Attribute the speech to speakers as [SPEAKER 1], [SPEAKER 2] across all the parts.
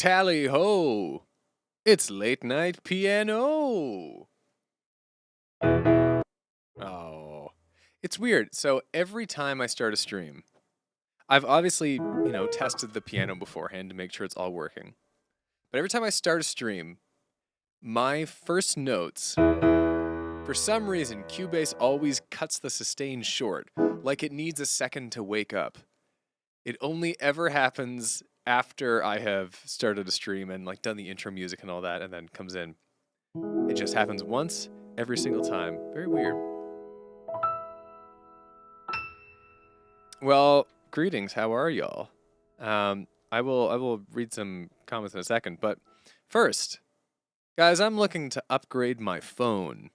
[SPEAKER 1] Tally ho! It's late night piano! Oh. It's weird. So every time I start a stream, I've obviously, tested the piano beforehand to make sure it's all working. But every time I start a stream, my first notes, for some reason, Cubase always cuts the sustain short, like it needs a second to wake up. It only ever happens after I have started a stream and done the intro music and all that, and then comes in. It just happens once every single time. Very weird. Well, greetings. How are y'all? I will read some comments in a second, but first, guys, I'm looking to upgrade my phone,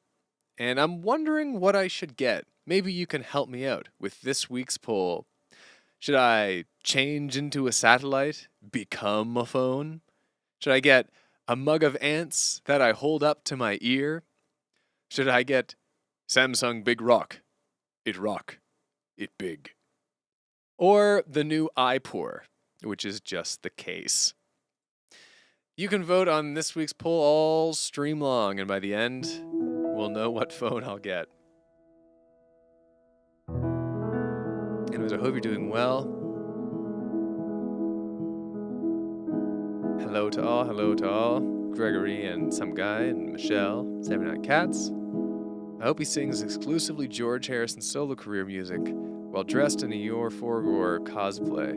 [SPEAKER 1] and I'm wondering what I should get. Maybe you can help me out with this week's poll. Should I change into a satellite, become a phone? Should I get a mug of ants that I hold up to my ear? Should I get Samsung Big Rock? It rock. It big. Or the new iPoor, which is just the case. You can vote on this week's poll all stream long, and by the end, we'll know what phone I'll get. Anyways, I hope you're doing well. Hello to all, hello to all. Gregory and some guy and Michelle, 79 Cats. I hope he sings exclusively George Harrison solo career music while dressed in a Yor Forgor cosplay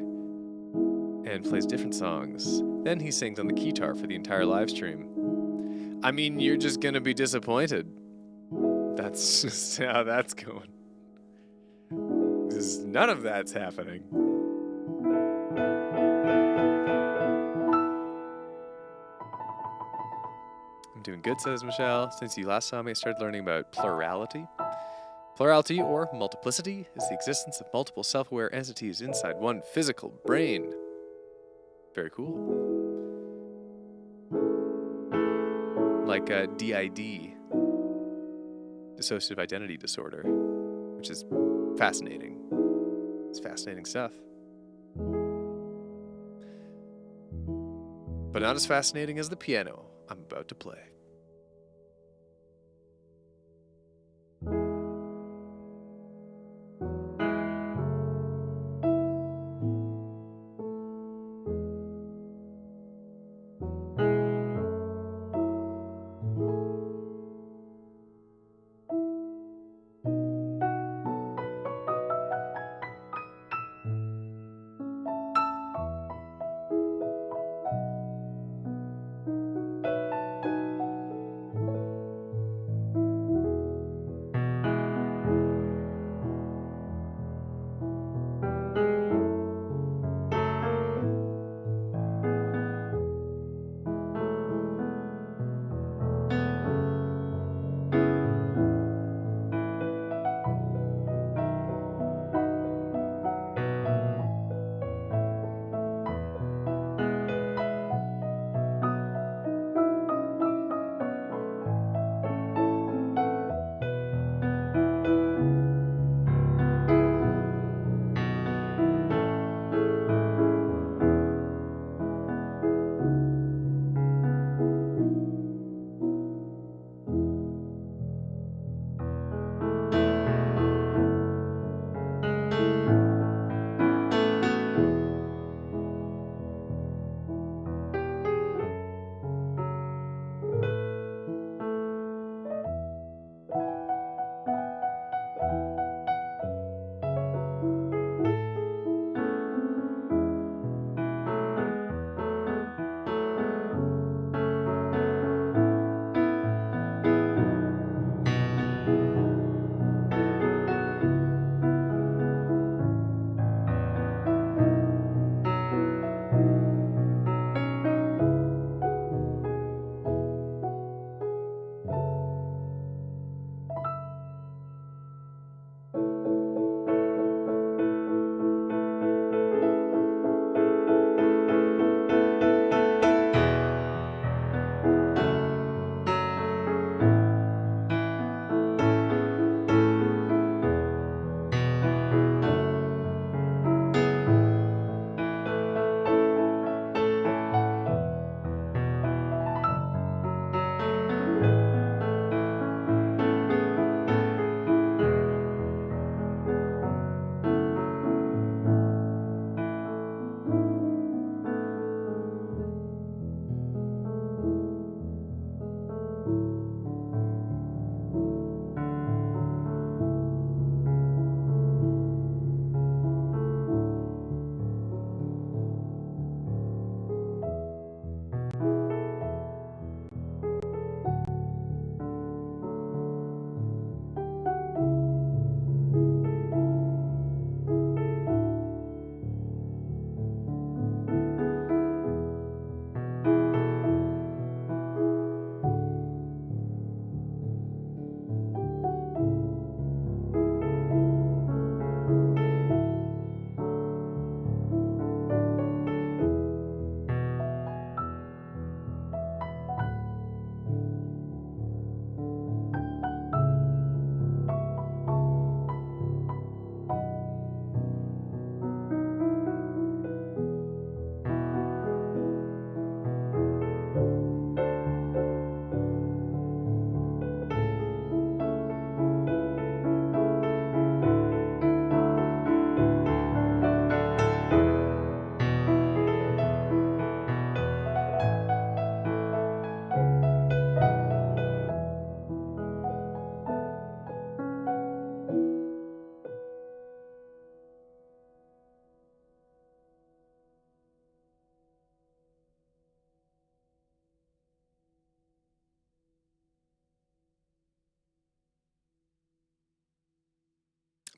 [SPEAKER 1] and plays different songs. Then he sings on the guitar for the entire live stream. I mean, you're just gonna be disappointed. That's just how that's going. None of that's happening. I'm doing good, says Michelle. Since you last saw me, I started learning about plurality. Plurality, or multiplicity, is the existence of multiple self-aware entities inside one physical brain. Very cool. Like DID, dissociative identity disorder, which is fascinating. It's fascinating stuff. But not as fascinating as the piano I'm about to play.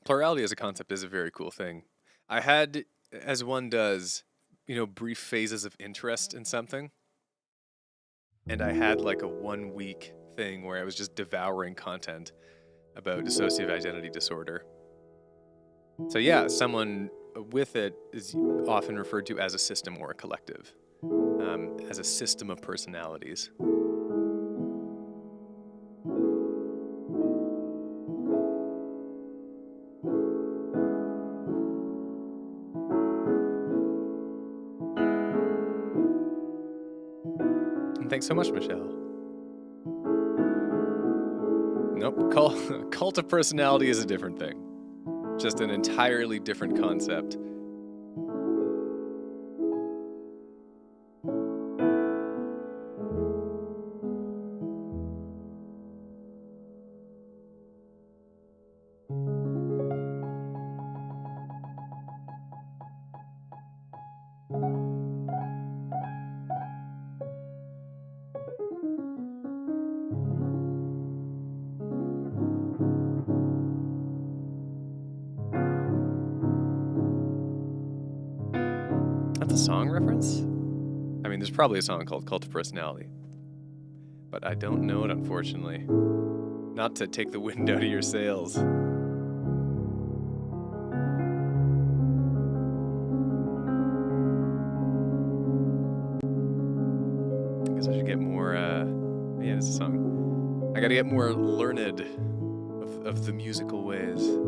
[SPEAKER 1] Plurality as a concept is a very cool thing. I had, as one does, brief phases of interest in something, and I had like a 1 week thing where I was just devouring content about dissociative identity disorder. So yeah, someone with it is often referred to as a system or a collective, as a system of personalities. And thanks so much, Michelle. Nope, cult of personality is a different thing. Just an entirely different concept. That's a song reference? I mean, there's probably a song called Cult of Personality, but I don't know it, unfortunately. Not to take the wind out of your sails. I guess I should get more, yeah, it's a song. I gotta get more learned of the musical ways.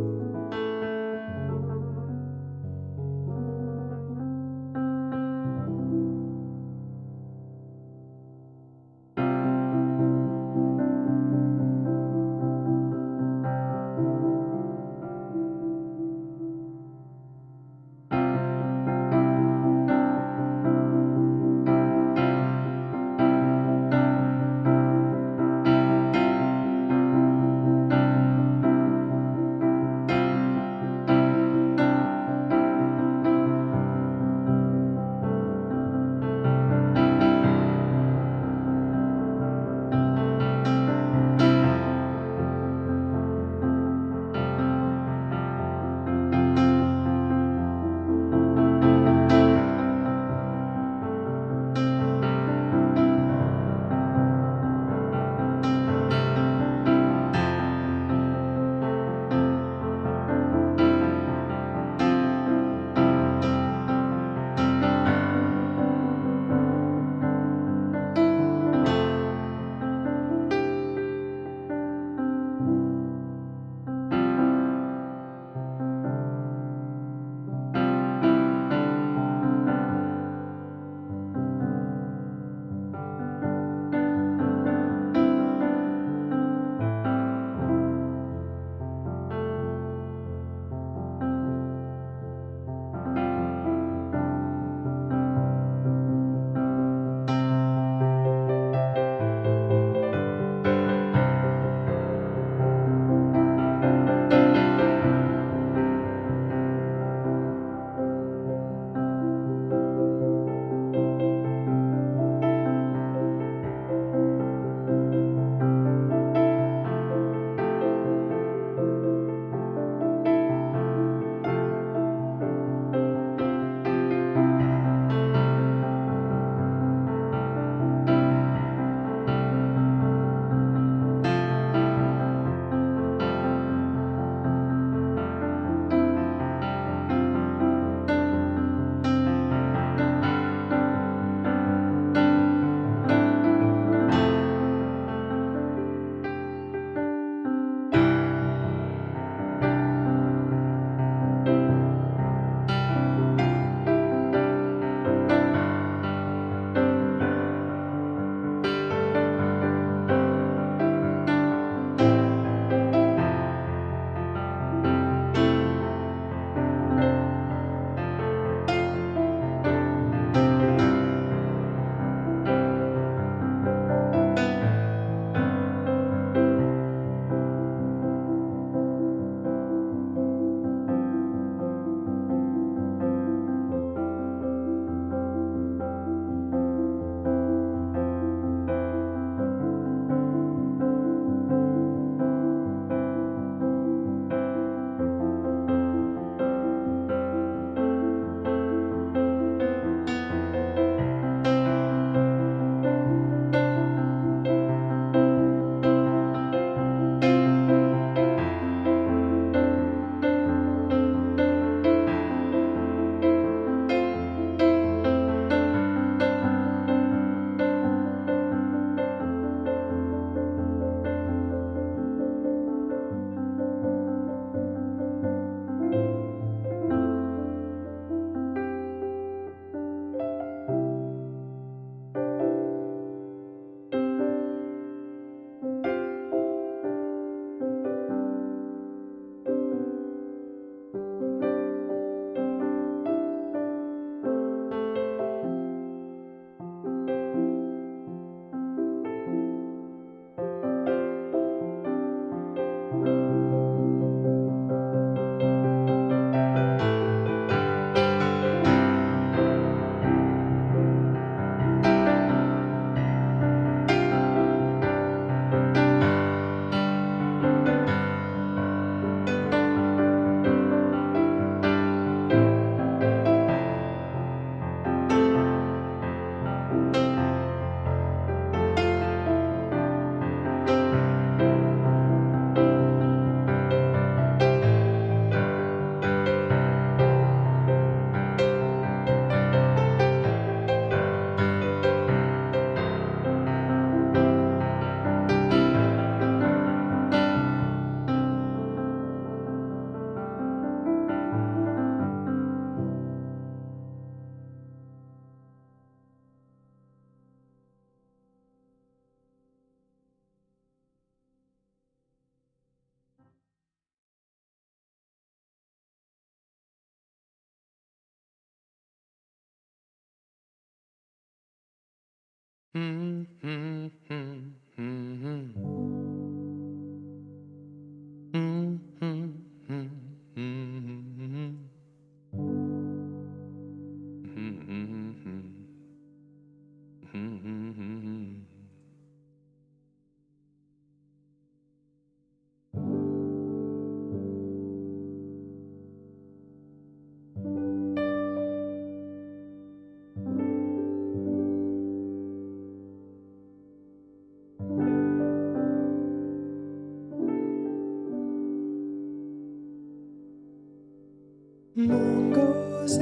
[SPEAKER 1] Mongoose,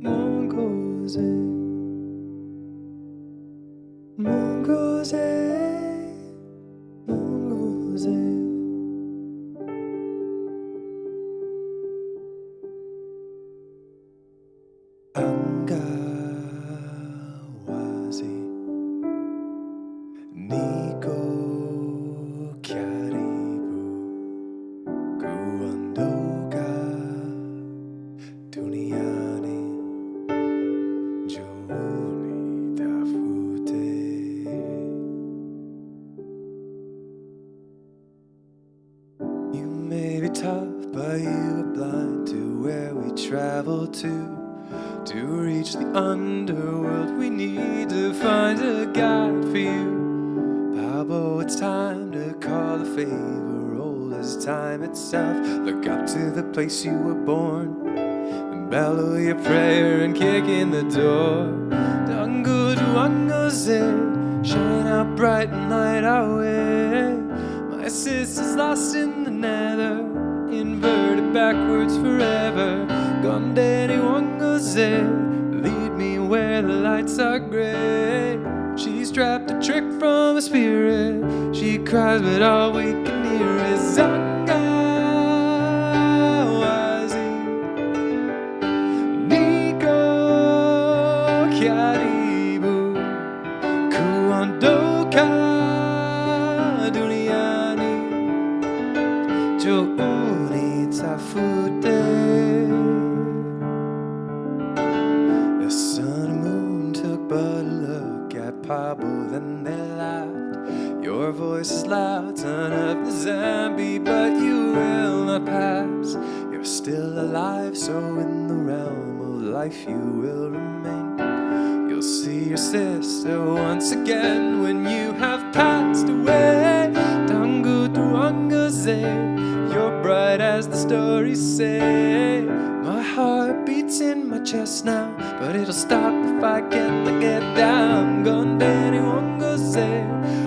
[SPEAKER 1] mongoose, mongoose, mongoose. Angawazi, Niko Kyaribu, Kuandoka, Duniani, Joni Dafute. You may be tough, but you are blind to where we travel to reach the underworld. We need to find a guide for you. Pablo, it's time to call a favor, old as time itself. Look up to the place you were born, and bellow your prayer and kick in the door. Dango duangaze, shine out bright and light our way. My sister's lost in the nether, inverted backwards forever. Gondeni wangaze, lead me where the lights are gray. She's trapped a trick from a spirit. She cries, but all we can hear is Angawazi, Niko Kyaribu, Kuandoka, Duniani, Jouni Tafute. The sun and moon took but a look at Pablo, then they laughed. Your voice is loud, son of the zombie, but you will not pass. You're still alive, so in the realm of life you will remain. You'll see your sister once again when you have passed away. Dango duangaze, you're bright as the stories say. My heart beats in my chest now, but it'll stop if I can't look it down. Gondeni wangaze,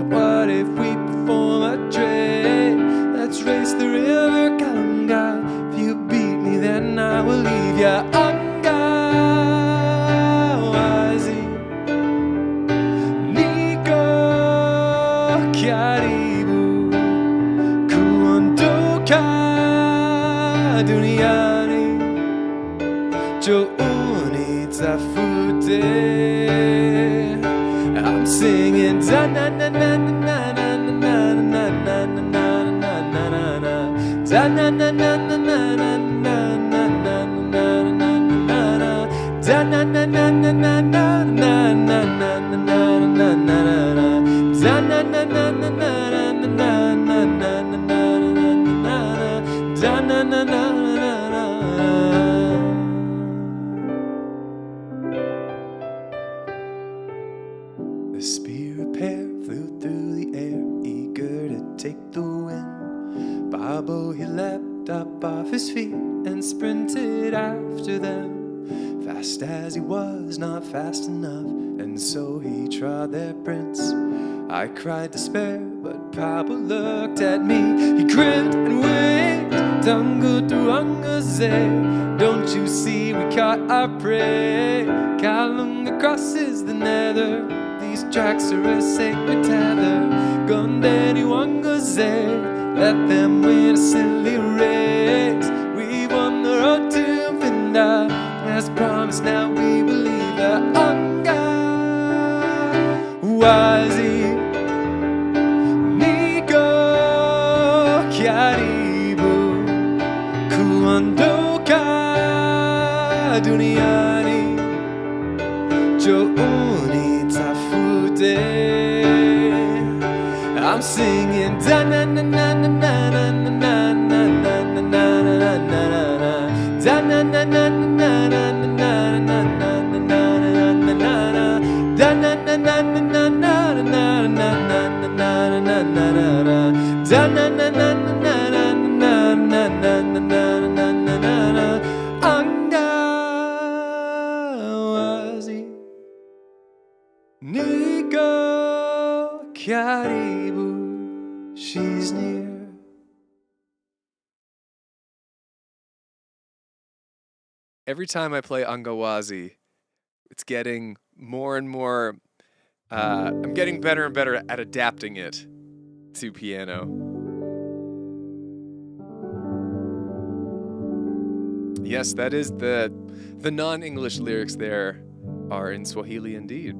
[SPEAKER 1] what if we perform a trade? Let's race the river Kalunga. If you beat me, then I will leave ya. Angawazi, Niko Kyaribu, Kuandoka, Duniani, Jouni Tafute. I'm singing da na na na na na na na na na na na na da na na na na na na na na na na da na na na na na na na na na na na da na na na na na na na na da na na na. The spirit pair flew through the air, eager to take the wind. Pablo, he leapt up off his feet and sprinted after them. Fast as he was, not fast enough, and so he trod their prints. I cried despair, but Pablo looked at me. He grinned and winked. Dango duangaze, don't you see we caught our prey? Kalunga crosses the nether. These tracks are a sacred tether. Gondeni wangaze, let them win a silly race. We won the road to Vinda, as promised. Now we believe the Angawazi, Niko Kyaribu, Kuandoka, Duniani, Jouni I'm singing da na na na na na na na na na na na na na da na na na na na na na na na na na na da na na na na na na na na na na na na da na na na na na na na na na na na na Angawazi Nico Karibu, she's near. Every time I play Angawazi, it's getting more and more. I'm getting better and better at adapting it to piano. Yes, that is the non-English lyrics there are in Swahili indeed.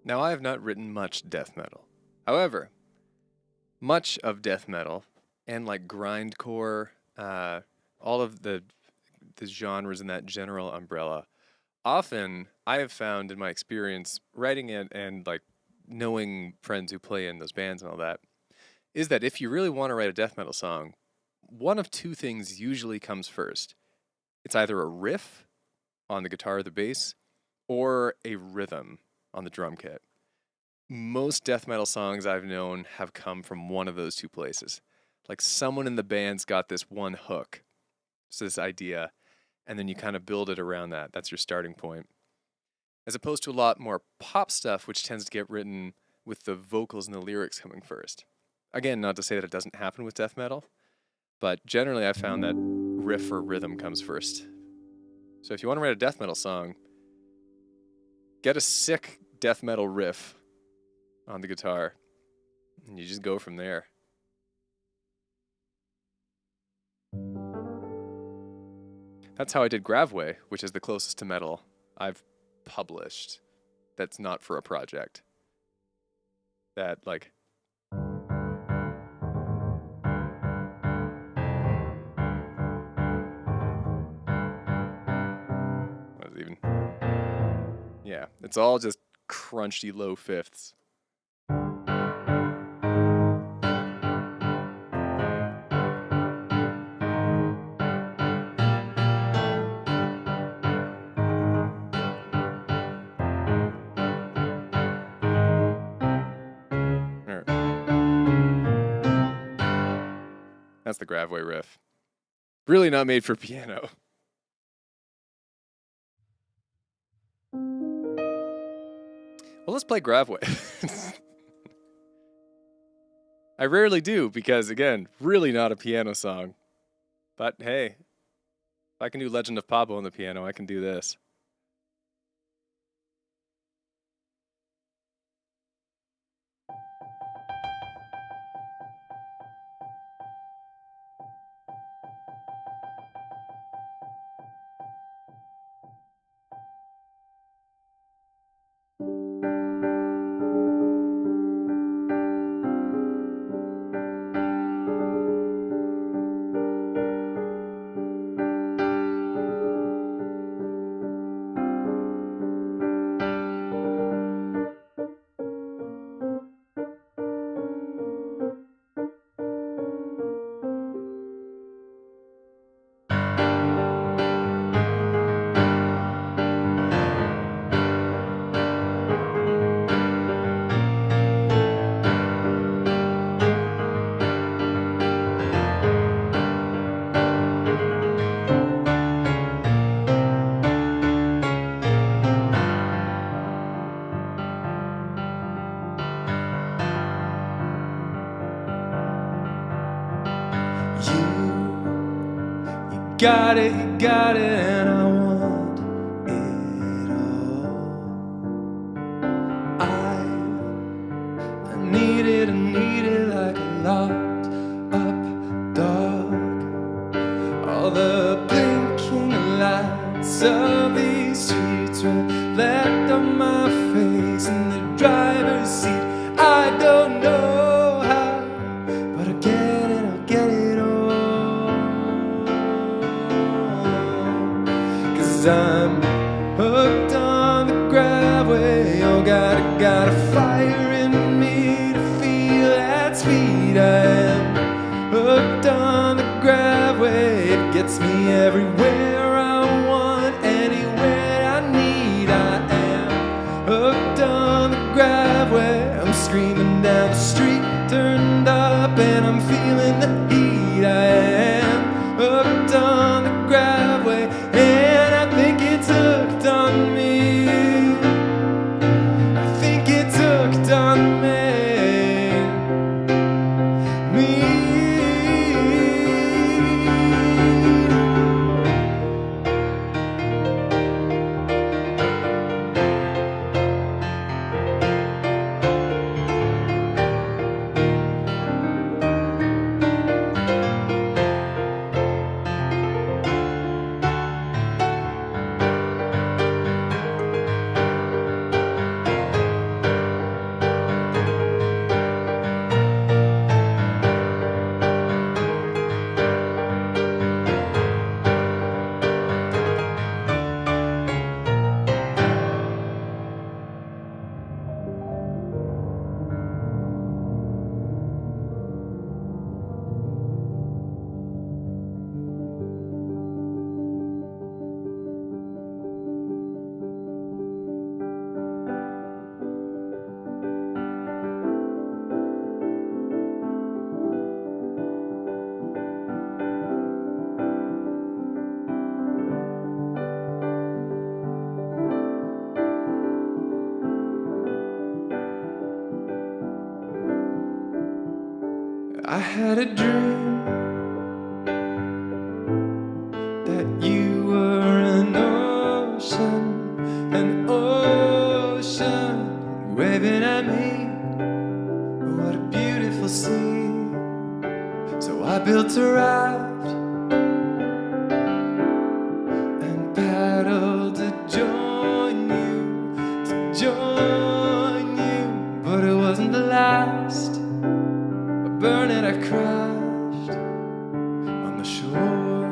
[SPEAKER 1] Now, I have not written much death metal. However, much of death metal and like grindcore, all of the genres in that general umbrella, often I have found in my experience writing it and like knowing friends who play in those bands and all that, is that if you really want to write a death metal song, one of two things usually comes first. It's either a riff on the guitar or the bass, or a rhythm on the drum kit. Most death metal songs I've known have come from one of those two places. Like someone in the band's got this one hook, so this idea, and then you kind of build it around that. That's your starting point. As opposed to a lot more pop stuff, which tends to get written with the vocals and the lyrics coming first. Again, not to say that it doesn't happen with death metal, but generally I've found that riff or rhythm comes first. So if you want to write a death metal song, get a sick death metal riff on the guitar, and you just go from there. That's how I did Gravway, which is the closest to metal I've published that's not for a project. That, like... Yeah, it's all just crunchy low fifths. That's the Gravway riff. Really not made for piano. Well, let's play Gravway. I rarely do because, again, really not a piano song. But hey, if I can do Legend of Pablo on the piano, I can do this. You got it, and I want it all. I need it like a locked up dog. All the blinking lights of these streets reflect on my face in the driver's seat. I don't know how, but I'll get it all. I'm hooked on the Gravway. Oh, got a fire in me to feel that speed. I am hooked on the Gravway. It gets me everywhere I want, anywhere I need. I am hooked on the Gravway. I'm screaming down the street, turned up, and I'm feeling the heat. I am hooked on the Gravway. It's hooked on me. I think it's hooked on me. I had a dream that you were an ocean waving at me. What a beautiful scene. So I built a raft and paddled to join you, but it wasn't the last. Burn it, I crashed on the shore.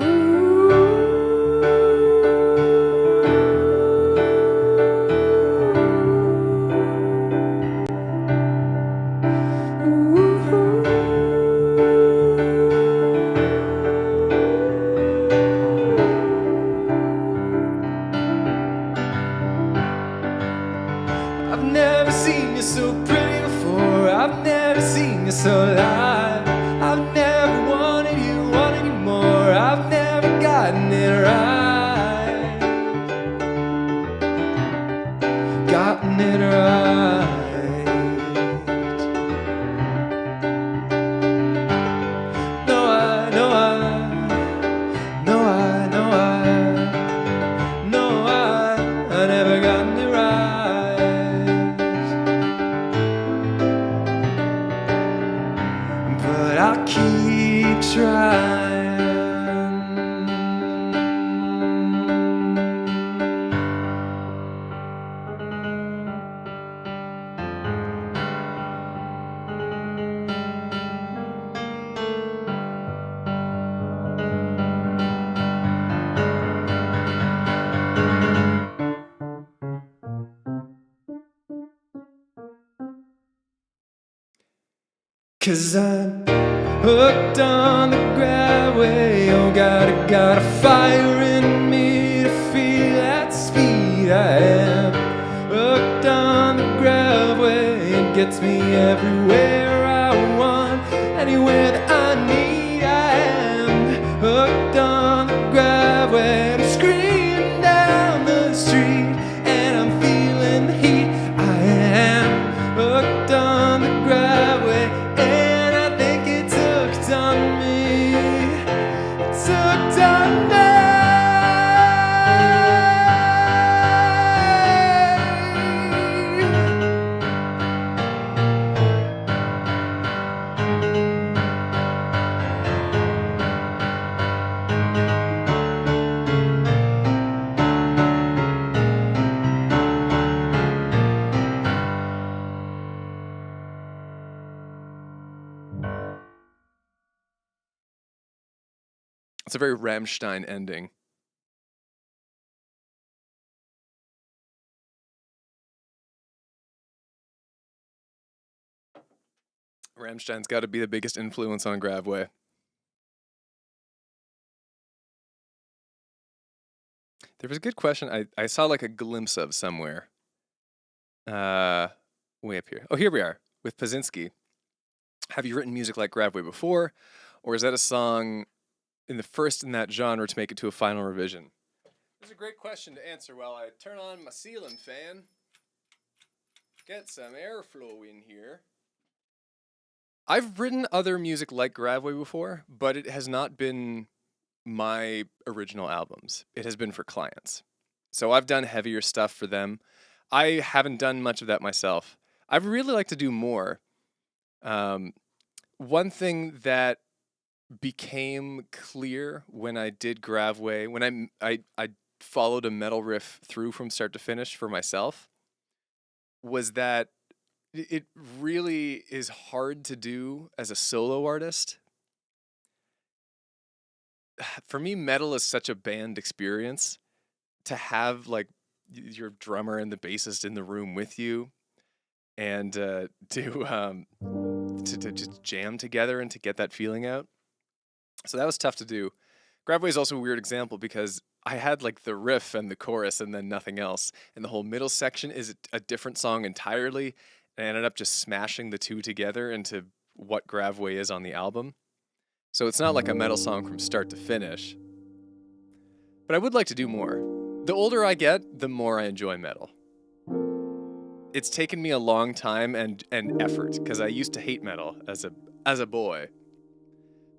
[SPEAKER 1] Ooh. I've never seen you so alive. I've never wanted you anymore. I've never gotten it right. Gotten it right. Cause I'm hooked on the gravway. Oh, got a fire in me to feel that speed. I am hooked on the gravway. It gets me everywhere I want, anywhere that I need. I am hooked on the gravway. I'm screaming down the street and I'm feeling the heat. I am hooked on the gravway. On me, it's hooked on me. It's a very Rammstein ending. Rammstein's got to be the biggest influence on Gravway. There was a good question I saw like a glimpse of somewhere. Way up here. Oh, here we are with Pazinski. Have you written music like Gravway before? Or is that a song in the first in that genre to make it to a final revision? This is a great question to answer while I turn on my ceiling fan. Get some airflow in here. I've written other music like Gravway before, but it has not been my original albums. It has been for clients. So I've done heavier stuff for them. I haven't done much of that myself. I'd really like to do more. One thing that became clear when I did Gravway, when I followed a metal riff through from start to finish for myself, was that it really is hard to do as a solo artist. For me, metal is such a band experience. To have like your drummer and the bassist in the room with you, and to just jam together and to get that feeling out. So that was tough to do. Gravway is also a weird example because I had like the riff and the chorus and then nothing else. And the whole middle section is a different song entirely. And I ended up just smashing the two together into what Gravway is on the album. So it's not like a metal song from start to finish. But I would like to do more. The older I get, the more I enjoy metal. It's taken me a long time and effort because I used to hate metal as a boy.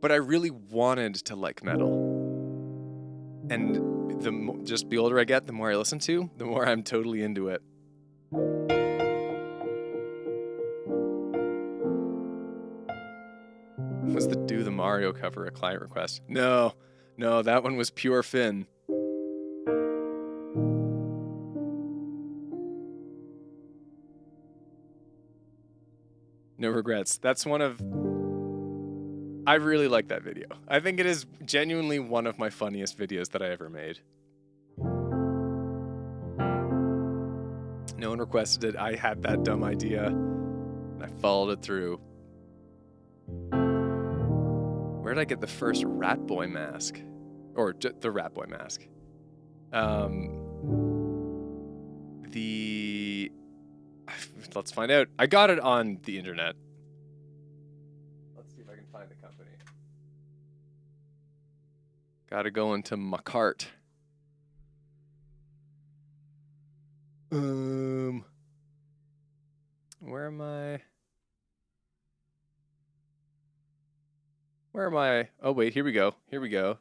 [SPEAKER 1] But I really wanted to like metal. And just the older I get, the more I listen to, the more I'm totally into it. Was the Do the Mario cover a client request? No, that one was pure Finn. No regrets. That's one of... I really like that video. I think it is genuinely one of my funniest videos that I ever made. No one requested it. I had that dumb idea. And I followed it through. Where did I get the first Rat Boy mask? Or the Rat Boy mask? Let's find out. I got it on the internet. Gotta go into my cart. Where am I? Where am I? Oh, wait, here we go. Here we go.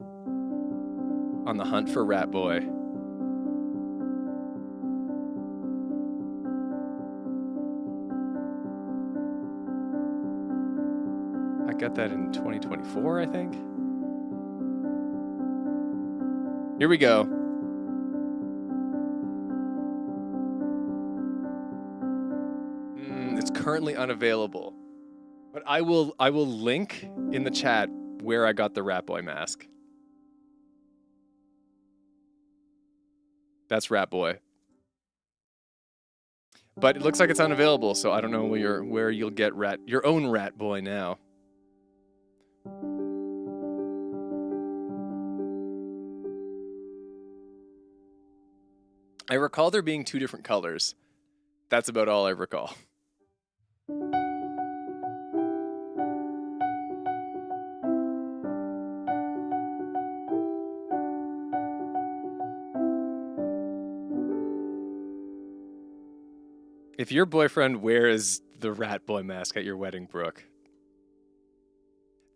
[SPEAKER 1] On the hunt for Rat Boy. I got that in 2024, I think. Here we go. It's currently unavailable. But I will link in the chat where I got the Rat Boy mask. That's Rat Boy. But it looks like it's unavailable, so I don't know where you'll get your own Rat Boy now. I recall there being 2 different colors. That's about all I recall. If your boyfriend wears the Rat Boy mask at your wedding, Brooke,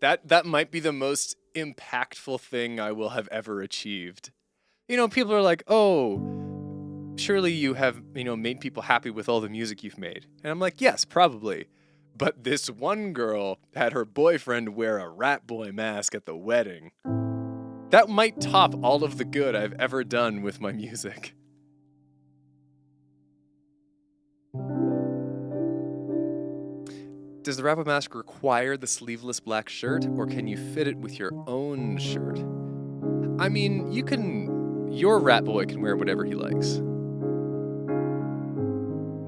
[SPEAKER 1] that might be the most impactful thing I will have ever achieved. You know, people are like, oh, surely you have, made people happy with all the music you've made. And I'm like, yes, probably. But this one girl had her boyfriend wear a Rat Boy mask at the wedding. That might top all of the good I've ever done with my music. Does the Rat Boy mask require the sleeveless black shirt, or can you fit it with your own shirt? I mean, your Rat Boy can wear whatever he likes.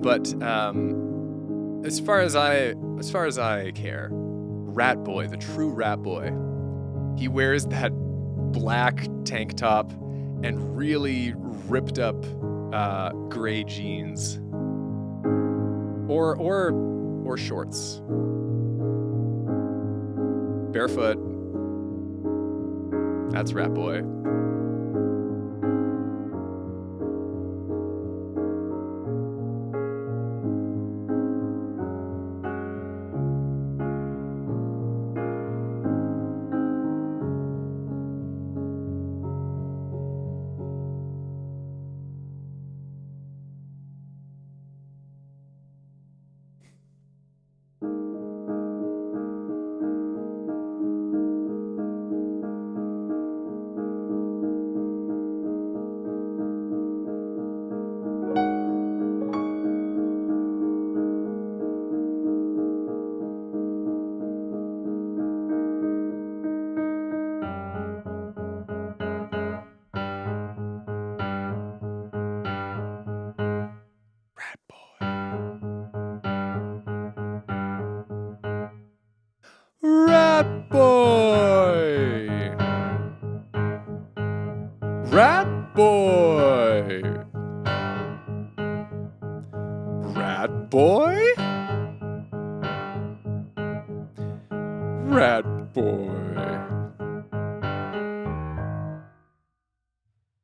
[SPEAKER 1] But as far as I care, Rat Boy, the true Rat Boy, he wears that black tank top and really ripped up gray jeans, or shorts, barefoot. That's Rat Boy. Rat Boy! Rat Boy! Rat Boy? Rat Boy.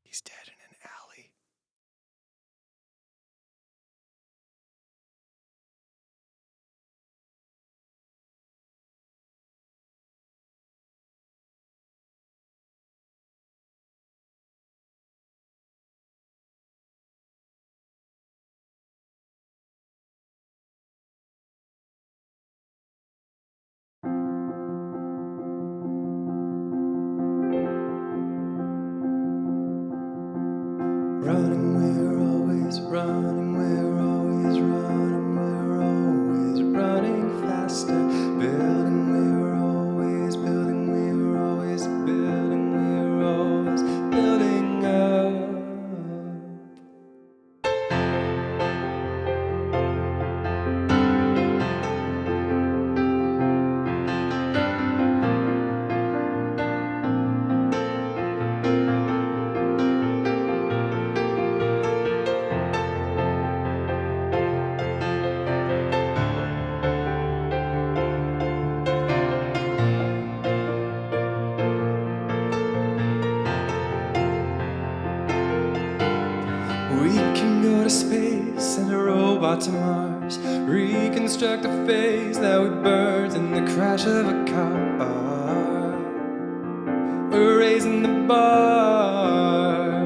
[SPEAKER 1] He's dead in an alley. Running, we're always running, we're always running, we're always running faster. Building, we're always building, we're always building, we're always building up. far to Mars, reconstruct a face that we burned in the crash of a car. We're raising the bar.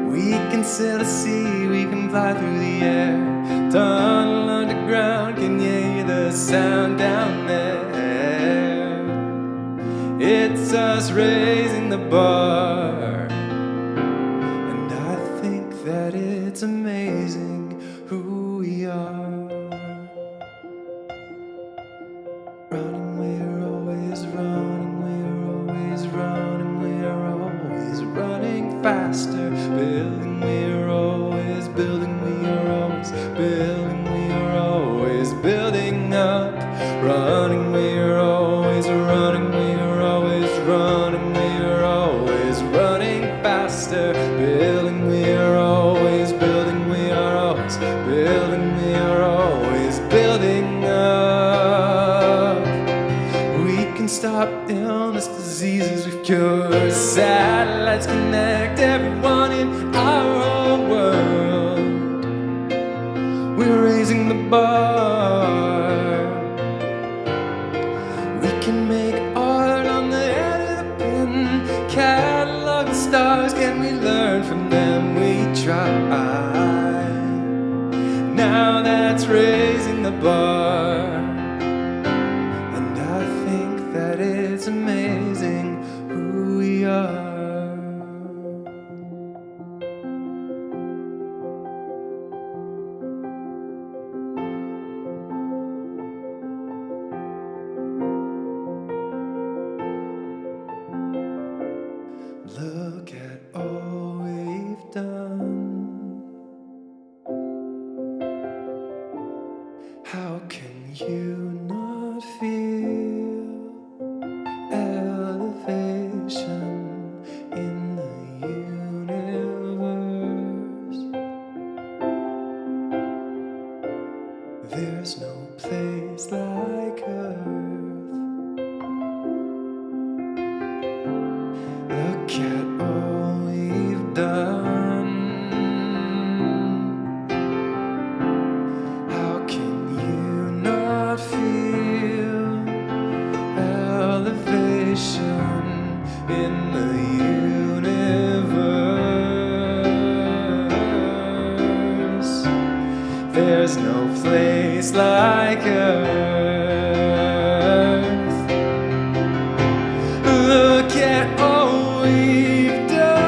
[SPEAKER 1] We can sail the sea, we can fly through the air, tunnel underground, can you hear the sound down there? It's us raising the bar, and I think that it's amazing who we are. Running, we're always running, we're always running, we're always running faster. Building, we're always building, we are always building, we are always building up. Running, we're always running, we are always running, we are always running faster. Building, we are always building, we are always building, we are always building up. We can stop illness, diseases we've cured. Satellites connect everyone in our whole world. We're raising the bar. We can make art on the head of the pin, catalog the stars, can we learn from them? We try. Now that's raising the bar, and I think that it's amazing who we are. Look at all we've done. How can you not feel elevation in the universe? There's no place like Earth. Look at all we've done. How can you not feel elevation in the universe? There's no place like Earth. Look at all we've done.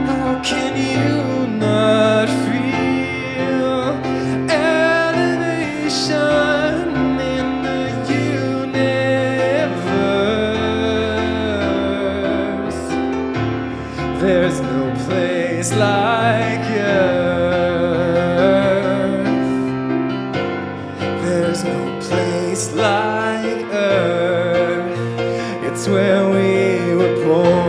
[SPEAKER 1] How can you not feel elevation in the universe? There's no place like Earth. There's no place like Earth. It's where we were born.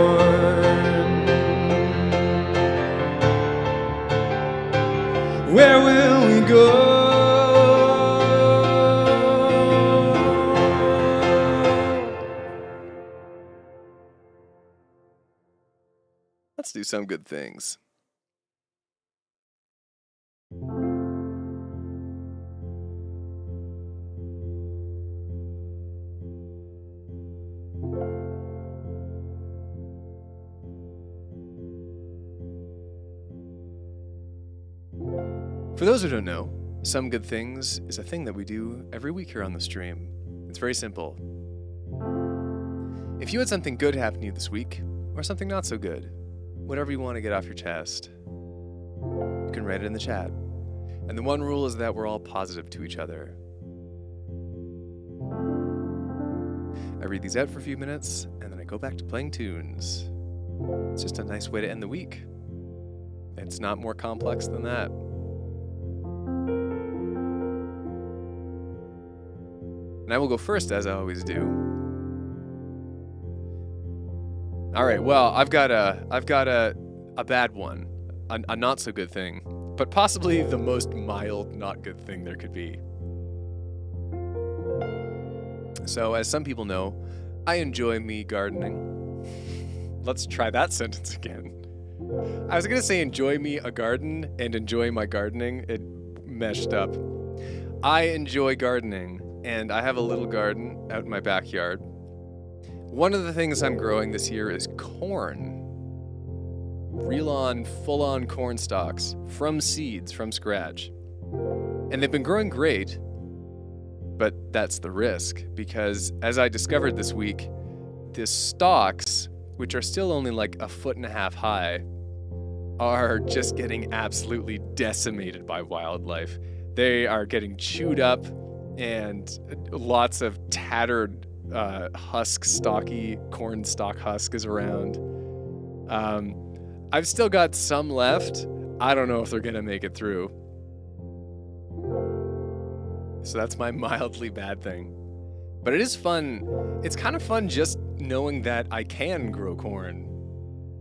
[SPEAKER 1] Where will we go? Let's do some good things. For those who don't know, Some Good Things is a thing that we do every week here on the stream. It's very simple. If you had something good happen to you this week, or something not so good, whatever you want to get off your chest, you can write it in the chat. And the one rule is that we're all positive to each other. I read these out for a few minutes, and then I go back to playing tunes. It's just a nice way to end the week. It's not more complex than that. And I will go first, as I always do. All right, well, I've got a bad one, a not so good thing, but possibly the most mild not good thing there could be. So, as some people know, I enjoy me gardening. Let's try that sentence again. I was gonna say enjoy me a garden and enjoy my gardening. It meshed up. I enjoy gardening, and I have a little garden out in my backyard. One of the things I'm growing this year is corn. Real on, full on corn stalks from seeds, from scratch. And they've been growing great, but that's the risk, because as I discovered this week, the stalks, which are still only like 1.5 feet high, are just getting absolutely decimated by wildlife. They are getting chewed up, and lots of tattered stocky corn stalk husk is around. I've still got some left. I don't know if they're gonna make it through. So that's my mildly bad thing. But it is fun. It's kind of fun just knowing that I can grow corn.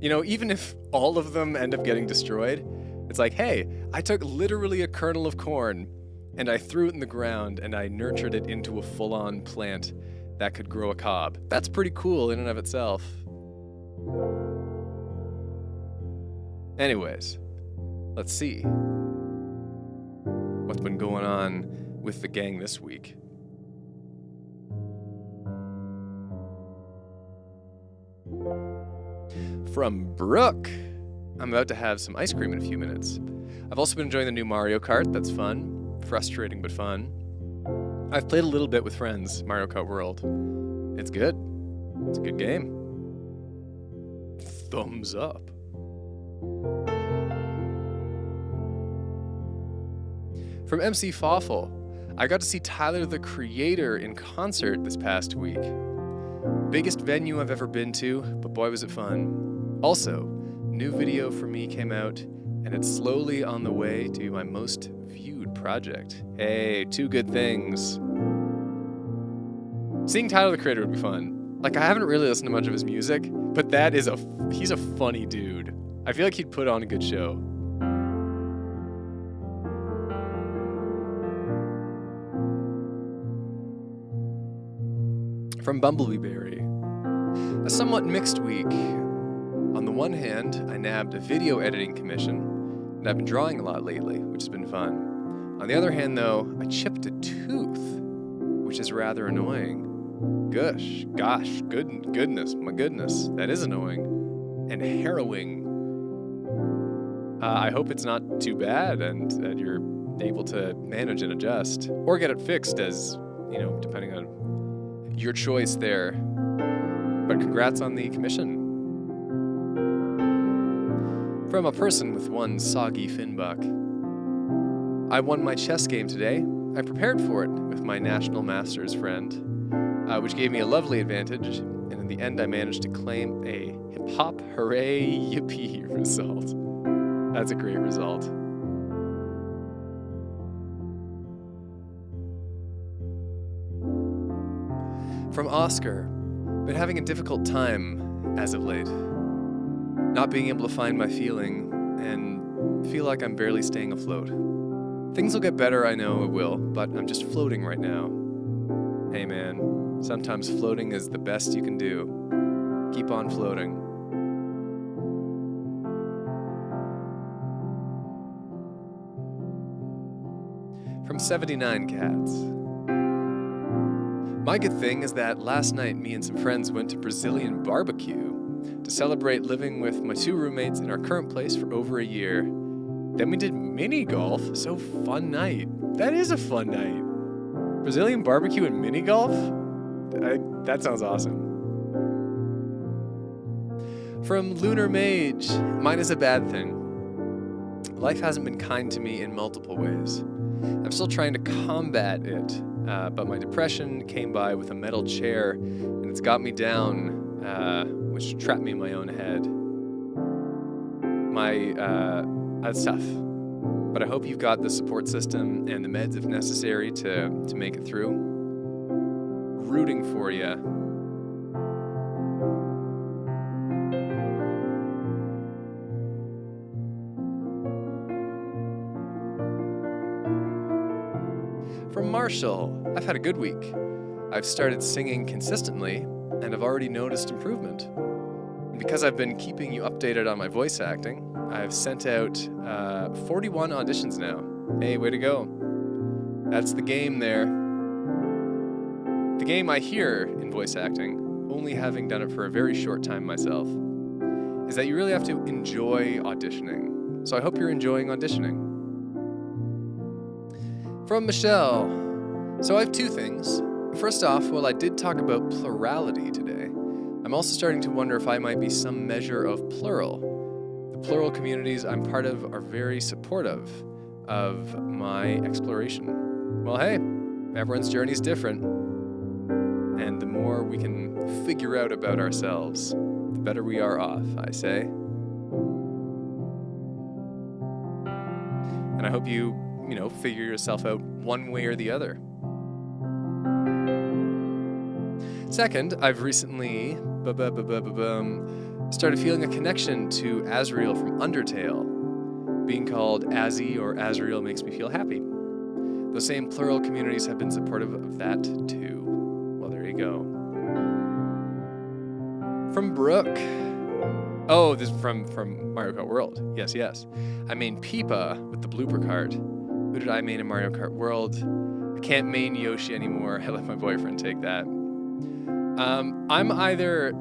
[SPEAKER 1] You know, even if all of them end up getting destroyed, it's like, hey, I took literally a kernel of corn and I threw it in the ground and I nurtured it into a full-on plant that could grow a cob. That's pretty cool in and of itself. Anyways, let's see what's been going on with the gang this week. From Brooke, I'm about to have some ice cream in a few minutes. I've also been enjoying the new Mario Kart. That's fun. Frustrating, but fun. I've played a little bit with friends, Mario Kart World. It's good. It's a good game. Thumbs up. From MC Fawful, I got to see Tyler, the Creator, in concert this past week. Biggest venue I've ever been to, but boy was it fun. Also, new video for me came out, and it's slowly on the way to be my most viewed project. Hey, 2 good things. Seeing Tyler, the Creator would be fun. Like, I haven't really listened to much of his music, but he's a funny dude. I feel like he'd put on a good show. From Bumblebeeberry, a somewhat mixed week. On the one hand, I nabbed a video editing commission, and I've been drawing a lot lately, which has been fun. On the other hand, though, I chipped a tooth, which is rather annoying. Goodness, my goodness, that is annoying and harrowing. I hope it's not too bad and that you're able to manage and adjust, or get it fixed, as, you know, depending on your choice there. But congrats on the commission. From a person with one soggy finbuck. I won my chess game today. I prepared for it with my National Masters friend, which gave me a lovely advantage, and in the end I managed to claim a hip-hop hooray yippee result. That's a great result. From Oscar, been having a difficult time as of late. Not being able to find my feeling, and feel like I'm barely staying afloat. Things will get better, I know it will, but I'm just floating right now. Hey man, sometimes floating is the best you can do. Keep on floating. From 79 Cats. My good thing is that last night me and some friends went to Brazilian barbecue to celebrate living with my 2 roommates in our current place for over a year. Then we did mini golf, so fun night. That is a fun night. Brazilian barbecue and mini golf? That sounds awesome. From Lunar Mage, mine is a bad thing. Life hasn't been kind to me in multiple ways. I'm still trying to combat it, but my depression came by with a metal chair, and it's got me down, which trapped me in my own head. That's tough. But I hope you've got the support system and the meds if necessary to make it through. Rooting for you. From Marshall, I've had a good week. I've started singing consistently, and I've already noticed improvement. Because I've been keeping you updated on my voice acting, I've sent out 41 auditions now. Hey, way to go. That's the game there. The game I hear in voice acting, only having done it for a very short time myself, is that you really have to enjoy auditioning. So I hope you're enjoying auditioning. From Michelle. So I have two things. First off, while I did talk about plurality today, I'm also starting to wonder if I might be some measure of plural. The plural communities I'm part of are very supportive of my exploration. Well, hey, everyone's journey is different. And the more we can figure out about ourselves, the better we are off, I say. And I hope you figure yourself out one way or the other. Second, I've recently started feeling a connection to Azrael from Undertale. Being called Azzy or Azrael makes me feel happy. Those same plural communities have been supportive of that too. Well, there you go. From Brooke. Oh, this is from Mario Kart World. Yes. I main Peepa with the blooper card. Who did I main in Mario Kart World? I can't main Yoshi anymore. I let my boyfriend take that. I'm either,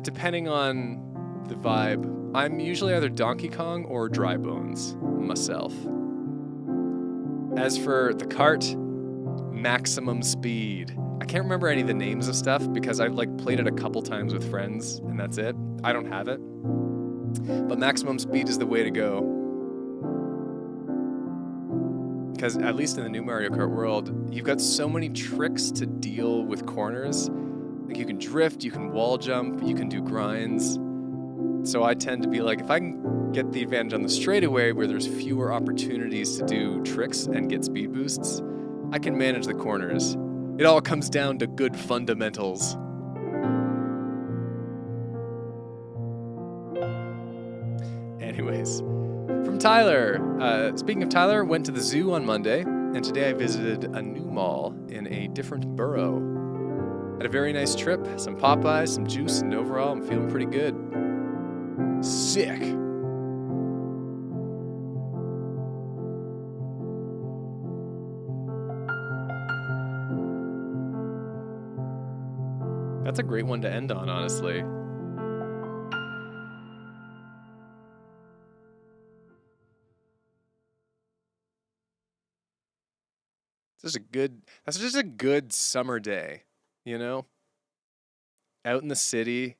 [SPEAKER 1] depending on the vibe, I'm usually either Donkey Kong or Dry Bones myself. As for the cart, Maximum Speed. I can't remember any of the names of stuff because I've played it a couple times with friends and that's it. I don't have it. But Maximum Speed is the way to go. Because at least in the new Mario Kart World, you've got so many tricks to deal with corners. You can drift, you can wall jump, you can do grinds. So I tend to be if I can get the advantage on the straightaway where there's fewer opportunities to do tricks and get speed boosts, I can manage the corners. It all comes down to good fundamentals. Anyways, from Tyler. Speaking of Tyler, went to the zoo on Monday, and today I visited a new mall in a different borough. Had a very nice trip, some Popeyes, some juice, and overall I'm feeling pretty good. Sick. That's a great one to end on, honestly. That's just a good summer day, Out in the city,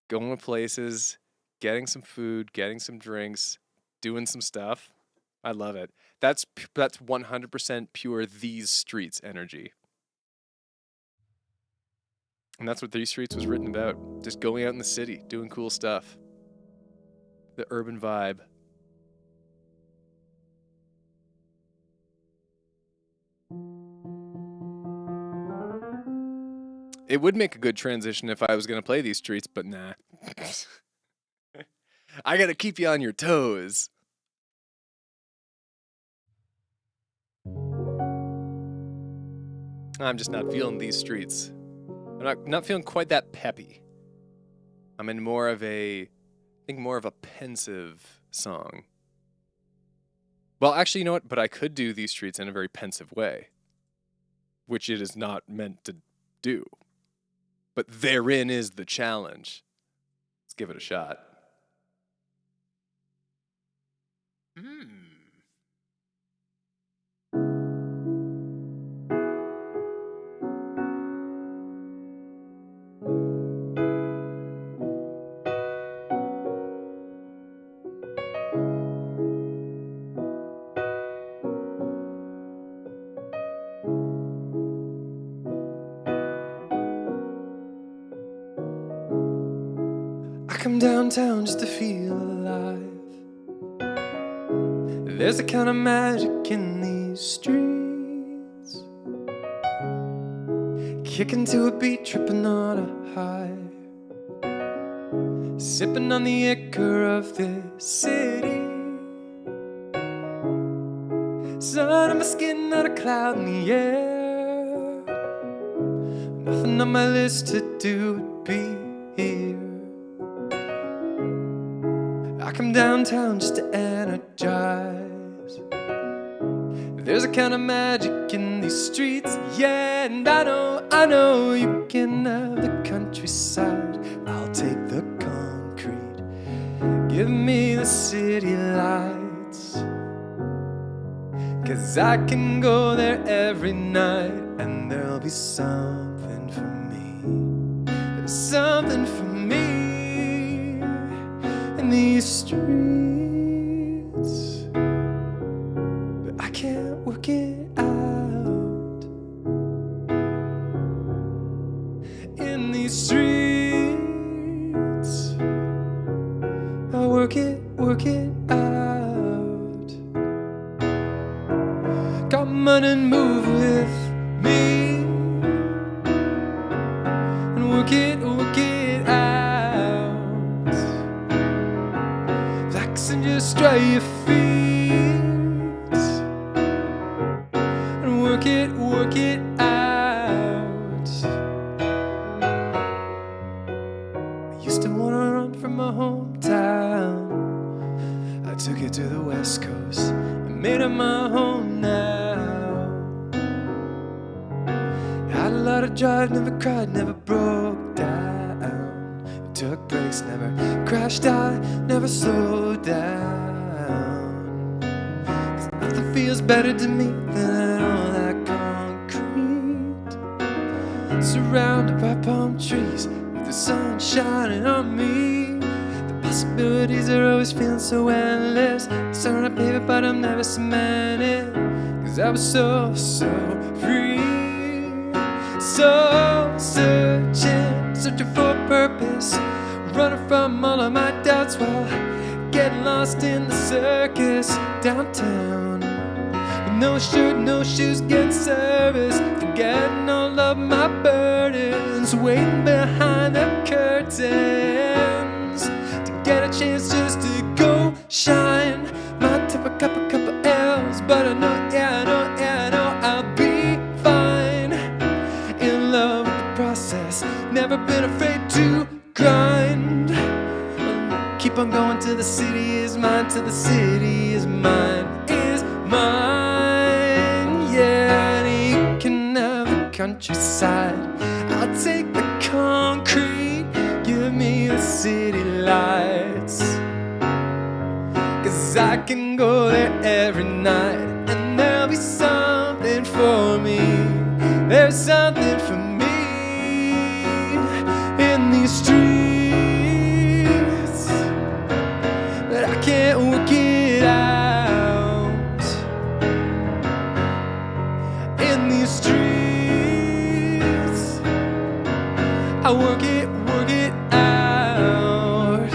[SPEAKER 1] going to places, getting some food, getting some drinks, doing some stuff. I love it. That's 100% pure These Streets energy. And that's what These Streets was written about. Just going out in the city, doing cool stuff. The urban vibe. It would make a good transition if I was going to play These Streets, but nah. I got to keep you on your toes. I'm just not feeling These Streets. I'm not feeling quite that peppy. I'm in more of a pensive song. Well, actually, you know what? But I could do These Streets in a very pensive way, which it is not meant to do. But therein is the challenge. Let's give it a shot. I come downtown just to feel alive. There's a kind of magic in these streets. Kicking to a beat, tripping on a high. Sipping on the ichor of this city. Sun on my skin, not a cloud in the air. Nothing on my list to do would be here. come downtown just to energize. There's a kind of magic in these streets, yeah, and I know you can have the countryside. I'll take the concrete, give me the city lights, 'cause I can go there every night, and there'll be something for me. There's something for me in these streets. I can't work it out in these streets. I work it out. Come on and move with me and work it out. Flex and just dry your feet. Work it out. I used to wanna run from my hometown. I took it to the West Coast and made it my home now. Had a lot of drive, never cried, never broke down. Took breaks, never crashed out, never slowed down. 'Cause nothing feels better to me than all that surrounded by palm trees, with the sun shining on me. The possibilities are always feeling so endless. Starting on paper, but I'm never cemented, 'cause I was so free. So searching for a purpose, running from all of my doubts while getting lost in the circus downtown. No shirt, no shoes, getting service, forgetting all of my burdens, waiting behind the curtains to get a chance just to go shine. Might tip a couple L's, but I know, I know I'll be fine. In love with the process, never been afraid to grind. Keep on going till the city is mine, till the city is mine, is mine. Countryside, I'll take the concrete, give me the city lights, 'cause I can go there every night, and there'll be something for me. There's something for me in these streets, but I can't work it out in these streets. I work it out.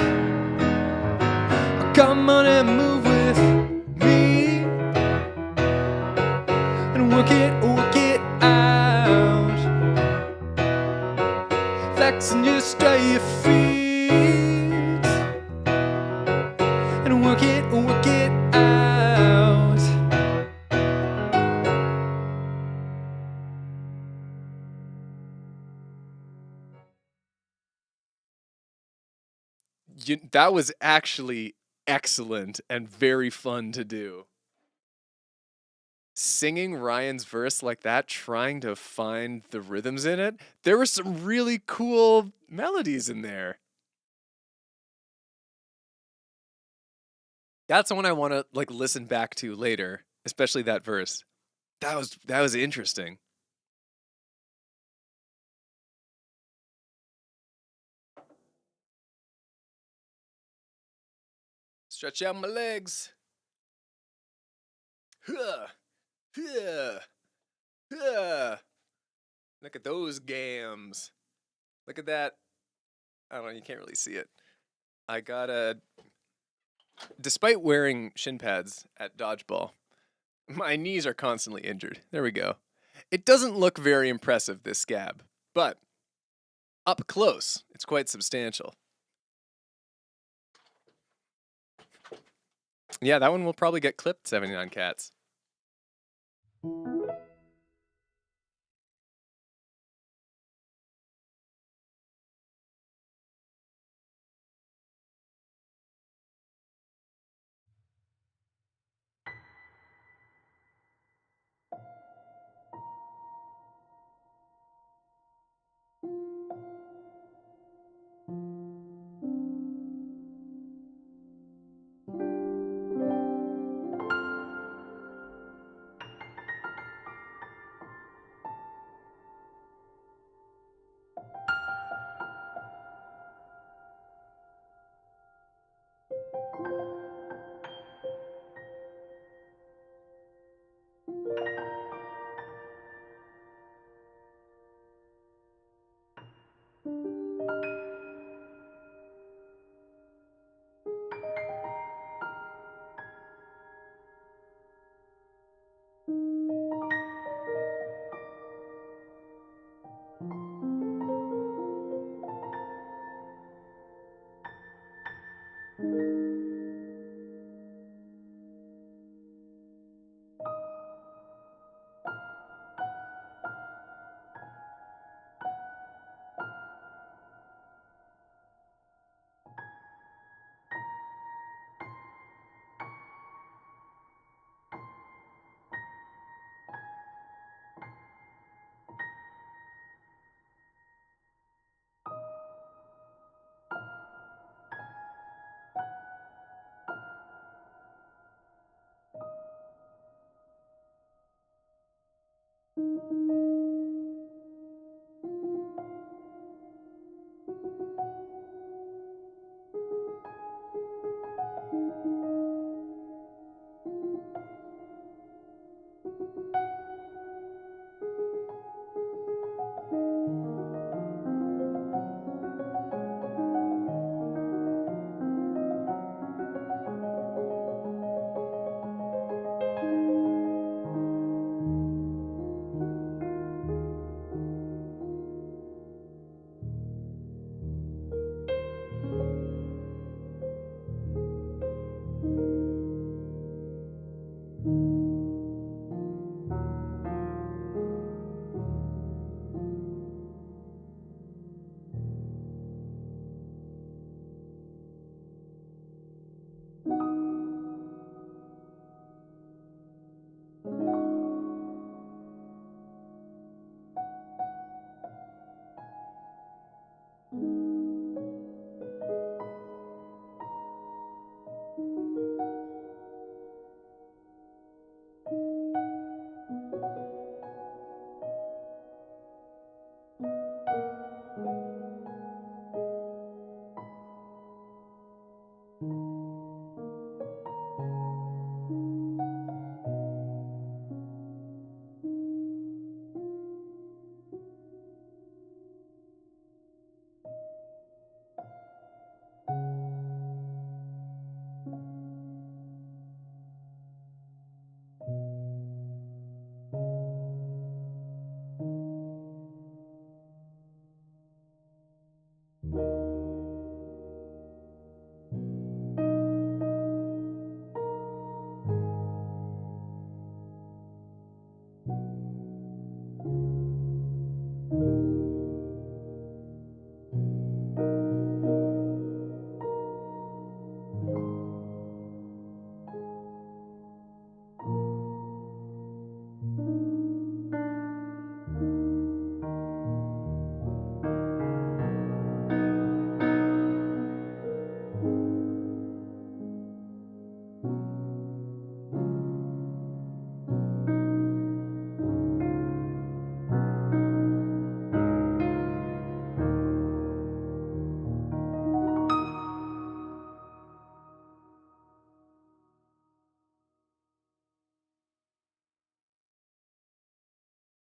[SPEAKER 1] Come on and move with me and work it out. Flex and just dry your feet and work it out. That was actually excellent and very fun to do. Singing Ryan's verse like that, trying to find the rhythms in it, there were some really cool melodies in there. That's the one I want to listen back to later, especially that verse. That was interesting. Stretch out my legs. Huh. Huh. Huh. Look at those gams. Look at that. I don't know, you can't really see it. I got despite wearing shin pads at dodgeball, my knees are constantly injured. There we go. It doesn't look very impressive, this scab, but up close, it's quite substantial. Yeah, that one will probably get clipped, 79 Cats.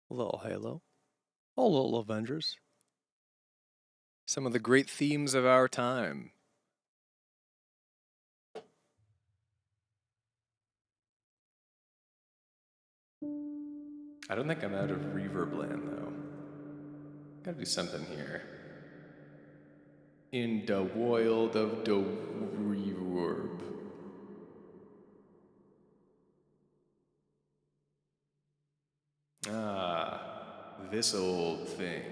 [SPEAKER 1] A little Halo, a little Avengers. Some of the great themes of our time. I don't think I'm out of reverb land, though. Gotta do something here. In the world of the reverb. Ah, this old thing.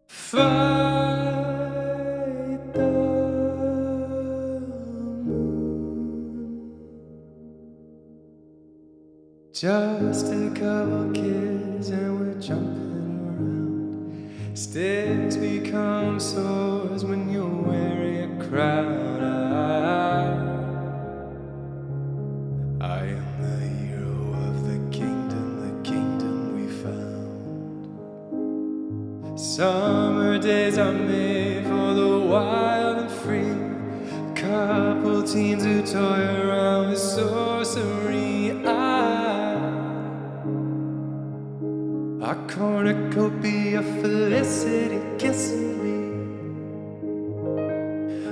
[SPEAKER 1] Fight the moon. Just a couple kids and we're jumping around. Sticks become swords when you're wearing a crown. I am the hero of the kingdom we found. Summer days are made for the wild and free. Couple teens who toy around with sorcery. A cornucopia of felicity kissing me.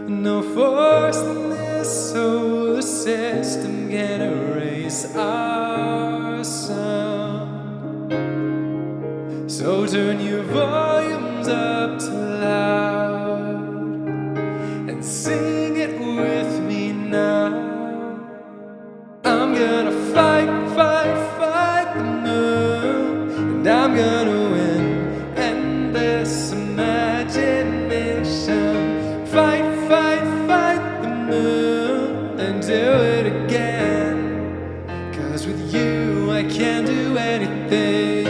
[SPEAKER 1] No force in this solar system can erase our sound. So turn your volumes up to loud and sing it with me now. I'm gonna fight the moon, and I'm gonna win endless imagination. Fight the moon and do it again. 'Cause with you I can do anything.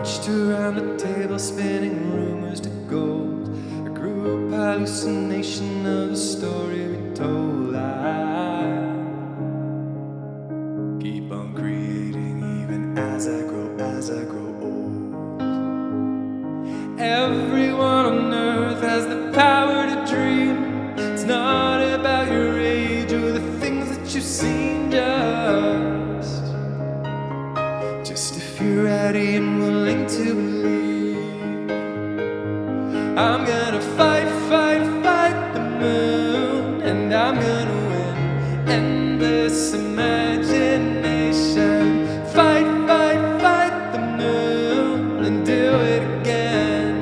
[SPEAKER 1] marched around the table, spinning rumors to gold. A group hallucination of the story we told. I keep on creating even as I grow old. Everyone on earth has the power to dream. It's not about your age or the things that you've seen, just if you're ready and willing to believe. I'm gonna fight, fight, fight the moon, and I'm gonna win endless imagination. Fight, fight, fight the moon and do it again.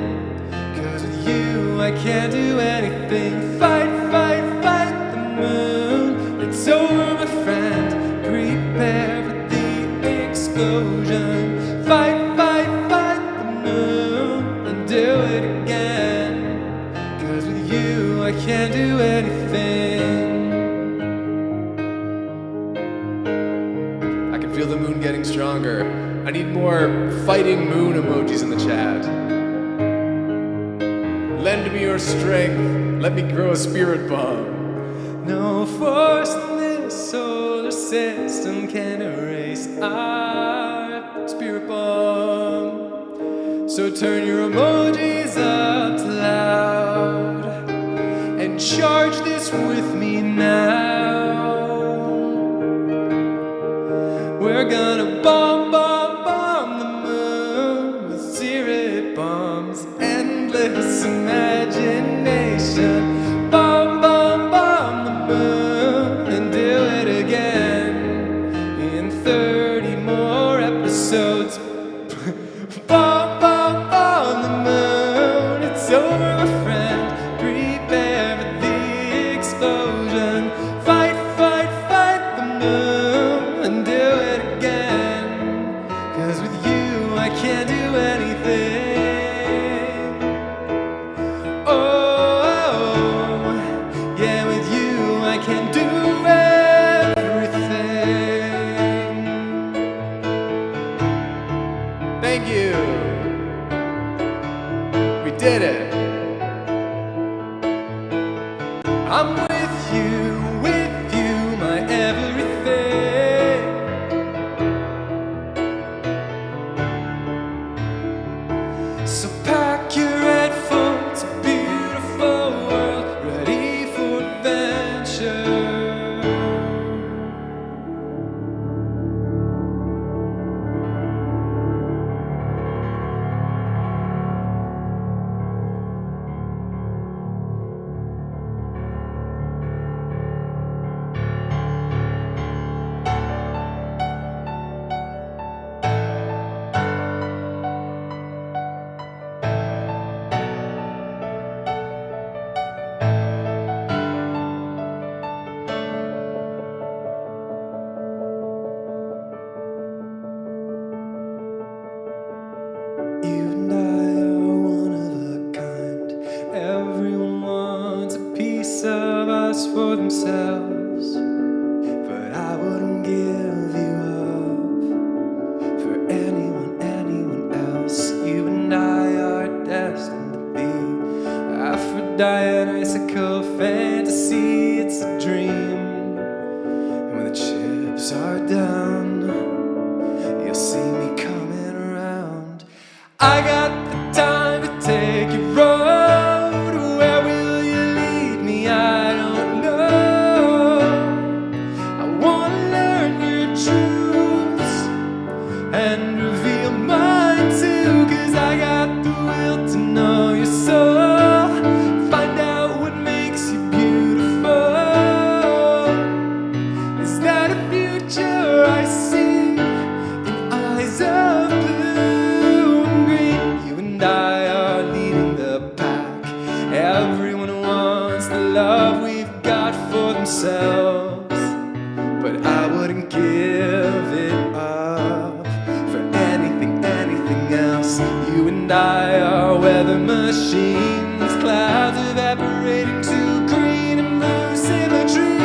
[SPEAKER 1] 'Cause with you I can't do anything. Fight, fight, fight the moon. It's over, my friend. Prepare for the explosion. Fight, fight, fight the moon and do it again. 'Cause with you I can't do anything. I can feel the moon getting stronger. I need more fighting moon emojis in the chat. Lend me your strength. Let me grow a spirit bomb. No force in this solar system can erase our spirit bomb. So turn your emojis up to loud and charge this with me now. We're gonna bomb, bomb, bomb the moon with spirit bombs, endless imagination. Bomb, bomb, bomb the moon and do it again in 30 more episodes. Bomb, bomb, bomb the moon. It's over, my friend. Prepare for the explosion. Fight, fight, fight the moon and do it again. 'Cause with you I can't do anything. Oh, yeah, with you I can do everything. Thank you. We did it. I'm with you, my everything. So pack your headphones, a beautiful world, ready for adventure. You and I are one of a kind. Everyone wants a piece of us for themselves. But I wouldn't give you up for anyone else. You and I are destined to be Aphrodite, icicle fantasy. It's a dream. And when the chips are down, you'll see me coming around. I got the time to take you road. Where will you lead me? I don't know. I wanna learn your truths and reveal mine too. 'Cause I got the will to know your soul. Find out what makes you beautiful. Is that a future I see in eyes of blue and green? You and I are leading the pack. Everyone wants the love we've got for themselves. But I wouldn't give it up for anything else. You and I are weather machines, clouds evaporating to green and blue symmetry.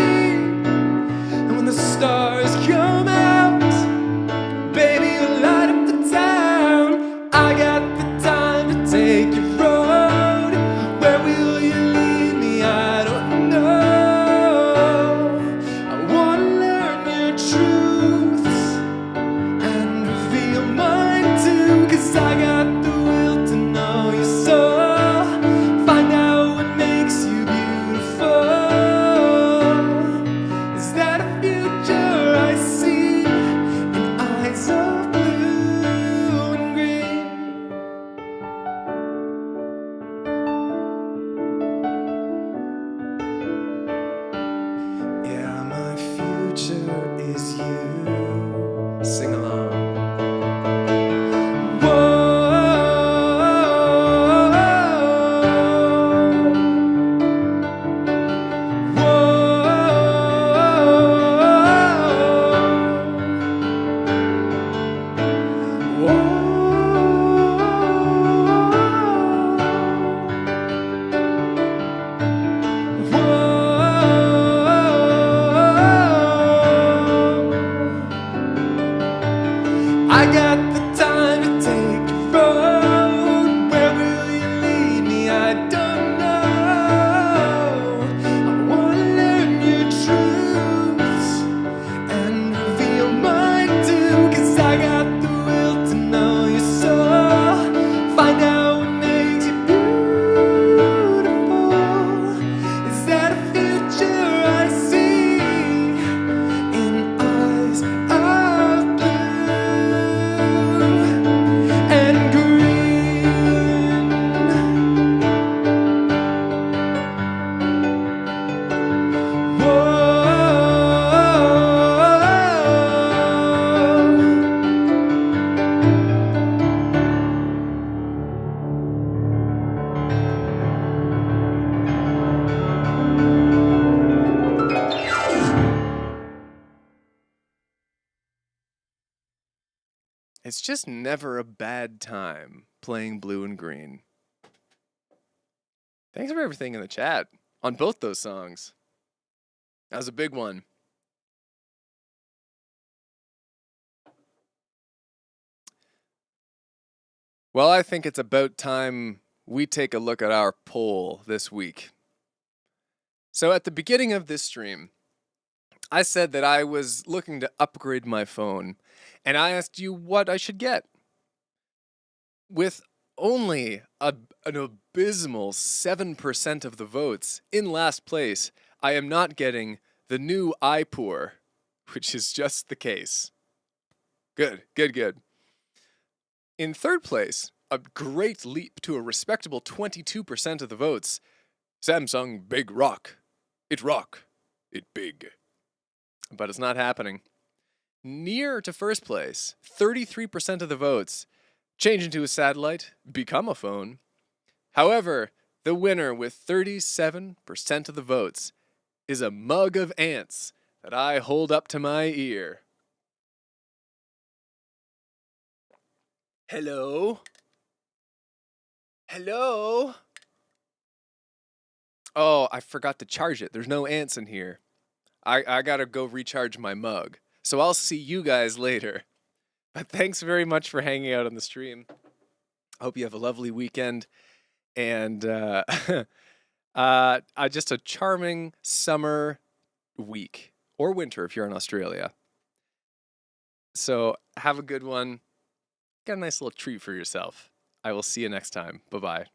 [SPEAKER 1] And when the stars come out, baby, you'll light up the town. I I got the time to take a road. Where will you lead me? I don't know. I wanna learn your truths and reveal mine too. 'Cause I got the will to know your soul. Find out what makes you beautiful. Is that a future I see in eyes of blue and green? Whoa. It's just never a bad time playing blue and green. Thanks for everything in the chat on both those songs. That was a big one. Well, I think it's about time we take a look at our poll this week. So at the beginning of this stream, I said that I was looking to upgrade my phone, and I asked you what I should get. With only an abysmal 7% of the votes in last place, I am not getting the new iPoor, which is just the case. Good, good, good. In third place, a great leap to a respectable 22% of the votes, Samsung Big Rock. It rock. It big. But it's not happening. Near to first place, 33% of the votes, change into a satellite, become a phone. However, the winner with 37% of the votes is a mug of ants that I hold up to my ear. Hello? Hello? Oh, I forgot to charge it. There's no ants in here. I gotta go recharge my mug. So I'll see you guys later. But thanks very much for hanging out on the stream. Hope you have a lovely weekend. And just a charming summer week. Or winter if you're in Australia. So have a good one. Get a nice little treat for yourself. I will see you next time. Bye-bye.